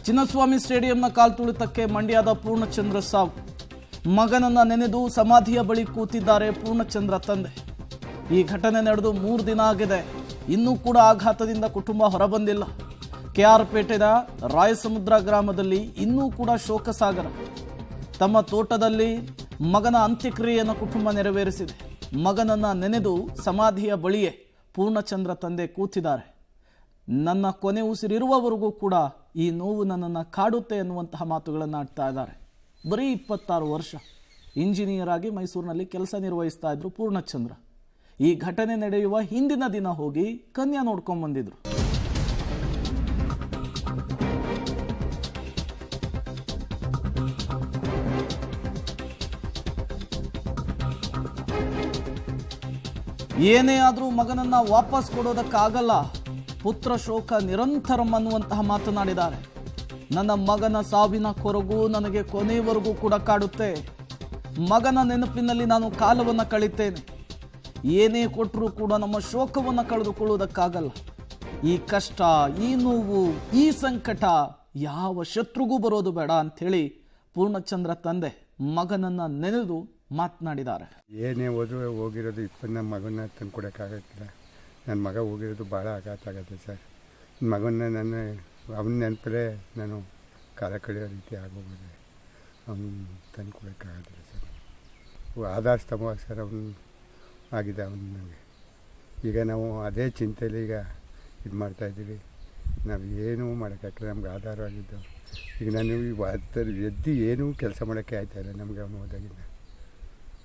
ಚಿನ್ನಸ್ವಾಮಿ ಸ್ಟೇಡಿಯಂನ ಕಾಲ್ತುಳಿತಕ್ಕೆ ಮಂಡ್ಯದ ಪೂರ್ಣಚಂದ್ರ ಸಾವು. ಮಗನನ್ನ ನೆನೆದು ಸಮಾಧಿಯ ಬಳಿ ಕೂತಿದ್ದಾರೆ ಪೂರ್ಣಚಂದ್ರ ತಂದೆ. ಈ ಘಟನೆ ನಡೆದು 3 ದಿನ ಆಗಿದೆ. ಇನ್ನೂ ಕೂಡ ಆಘಾತದಿಂದ ಕುಟುಂಬ ಹೊರಬಂದಿಲ್ಲ. ಕೆಆರ್ ಪೇಟೆಯ ರಾಯಸಮುದ್ರ ಗ್ರಾಮದಲ್ಲಿ ಇನ್ನೂ ಕೂಡ ಶೋಕಸಾಗರ. ತಮ್ಮ ತೋಟದಲ್ಲಿ ಮಗನ ಅಂತ್ಯಕ್ರಿಯೆಯನ್ನು ಕುಟುಂಬ ನೆರವೇರಿಸಿದೆ. ಮಗನನ್ನ ನೆನೆದು ಸಮಾಧಿಯ ಬಳಿಯೇ ಪೂರ್ಣಚಂದ್ರ ತಂದೆ ಕೂತಿದ್ದಾರೆ. ನನ್ನ ಕೊನೆ ಉಸಿರಿರುವವರೆಗೂ ಕೂಡ ಈ ನೋವು ನನ್ನನ್ನು ಕಾಡುತ್ತೆ ಎನ್ನುವಂತಹ ಮಾತುಗಳನ್ನು ಆಡ್ತಾ ಇದ್ದಾರೆ. ಬರೀ 26 ವರ್ಷ ಇಂಜಿನಿಯರ್ ಆಗಿ ಮೈಸೂರಿನಲ್ಲಿ ಕೆಲಸ ನಿರ್ವಹಿಸ್ತಾ ಇದ್ರು ಪೂರ್ಣಚಂದ್ರ. ಈ ಘಟನೆ ನಡೆಯುವ ಹಿಂದಿನ ದಿನ ಹೋಗಿ ಕನ್ಯಾ ನೋಡ್ಕೊಂಡ್ ಬಂದಿದ್ರು. ಏನೇ ಆದರೂ ಮಗನನ್ನ ವಾಪಸ್ ಕೊಡೋದಕ್ಕಾಗಲ್ಲ. ಪುತ್ರ ಶೋಕ ನಿರಂತರಂ ಅನ್ನುವಂತಹ ಮಾತನಾಡಿದ್ದಾರೆ. ನನ್ನ ಮಗನ ಸಾವಿನ ಕೊರಗು ನನಗೆ ಕೊನೆಯವರೆಗೂ ಕೂಡ ಕಾಡುತ್ತೆ. ಮಗನ ನೆನಪಿನಲ್ಲಿ ನಾನು ಕಾಲವನ್ನು ಕಳೀತೇನೆ. ಏನೇ ಕೊಟ್ಟರೂ ಕೂಡ ನಮ್ಮ ಶೋಕವನ್ನು ಕಳೆದುಕೊಳ್ಳುವುದಕ್ಕಾಗಲ್ಲ. ಈ ಕಷ್ಟ, ಈ ನೋವು, ಈ ಸಂಕಟ ಯಾವ ಶತ್ರುಗೂ ಬರೋದು ಬೇಡ ಅಂಥೇಳಿ ಪೂರ್ಣಚಂದ್ರ ತಂದೆ ಮಗನನ್ನ ನೆನೆದು ಮಾತನಾಡಿದ್ದಾರೆ. ಏನೇ ಹೋದರೂ ಹೋಗಿರೋದು ನಮ್ಮ ಮಗನ ತಂದು ಕೊಡೋಕ್ಕಾಗತ್ತಿಲ್ಲ. ನನ್ನ ಮಗ ಹೋಗಿರೋದು ಭಾಳ ಆಘಾತ ಆಗುತ್ತೆ ಸರ್. ಮಗನ ಅವನ ನೆನಪಲ್ಲೇ ನಾನು ಕಾಲ ಕಳೆಯೋ ರೀತಿ ಆಗೋಗಿದೆ. ಅವನು ತಂದು ಕೊಡೋಕ್ಕಾಗೋದಿಲ್ಲ ಸರ್. ಆಧಾರ ಸ್ತಂಭ ಸರ್ ಅವನು ಆಗಿದೆ ಅವನು ನನಗೆ. ಈಗ ನಾವು ಅದೇ ಚಿಂತೆಯಲ್ಲಿ ಈಗ ಇದು ಮಾಡ್ತಾಯಿದ್ದೀವಿ. ನಾವು ಏನೂ ಮಾಡೋಕ್ಕಾಗಲ್ಲ. ನಮ್ಗೆ ಆಧಾರವಾಗಿದ್ದು ಈಗ ನಾನು ಎದ್ದು ಏನೂ ಕೆಲಸ ಮಾಡೋಕ್ಕೆ ಆಯ್ತಾಯಿಲ್ಲ. ನಮಗೆ ಅವನು ಹೋದಾಗಿಲ್ಲ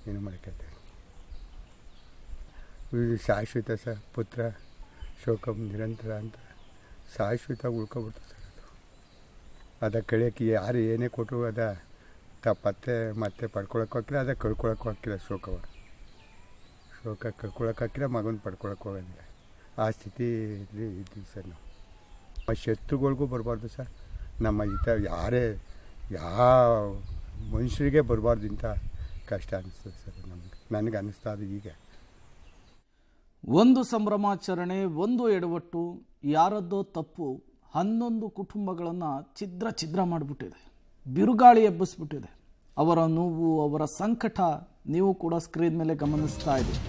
ಏನೂ ಮಾಡೋಕ್ಕಾಯ್ತಾಯಿಲ್ಲ. ಇದು ಶಾಶ್ವತ ಸರ್. ಪುತ್ರ ಶೋಕಂ ನಿರಂತರ ಅಂತ ಶಾಶ್ವತ ಉಳ್ಕೊಬಿಡ್ತು ಸರ್. ಅದ ಕಳಿಯೋಕ್ಕೆ ಯಾರು ಏನೇ ಕೊಟ್ಟರು ಅದ ತಪ್ಪತ್ತೆ ಮತ್ತೆ ಪಡ್ಕೊಳಕ್ಕೆ ಹೋಗಿಲ್ಲ, ಅದ ಕಳ್ಕೊಳಕ್ಕೆ ಹೋಗಿಲ್ಲ. ಶೋಕ ಕಳ್ಕೊಳಕ್ಕೆ ಹಾಕಿಲ್ಲ, ಮಗನ ಪಡ್ಕೊಳಕ್ಕೆ ಹೋಗೋದಿಲ್ಲ. ಆ ಸ್ಥಿತಿಯಲ್ಲಿ ಇದ್ದೀವಿ ಸರ್ ನಾವು. ಆ ಶತ್ರುಗಳಿಗೂ ಬರಬಾರ್ದು ಸರ್. ನಮ್ಮ ಯಾರೇ ಯಾವ ಮನುಷ್ಯರಿಗೆ ಬರಬಾರ್ದು ಇಂಥ ಕಷ್ಟ ಅನ್ನಿಸ್ತದೆ ಸರ್ ನನಗೆ ಅನ್ನಿಸ್ತಾ ಅದು. ಈಗ ಒಂದು ಸಂಭ್ರಮಾಚರಣೆ, ಒಂದು ಎಡವಟ್ಟು, ಯಾರದ್ದೋ ತಪ್ಪು 11 ಕುಟುಂಬಗಳನ್ನು ಛಿದ್ರ ಮಾಡಿಬಿಟ್ಟಿದೆ. ಬಿರುಗಾಳಿ ಎಬ್ಬಿಸ್ಬಿಟ್ಟಿದೆ. ಅವರ ನೋವು, ಅವರ ಸಂಕಟ ನೀವು ಕೂಡ ಸ್ಕ್ರೀನ್ ಮೇಲೆ ಗಮನಿಸ್ತಾ ಇದ್ದೀರಿ.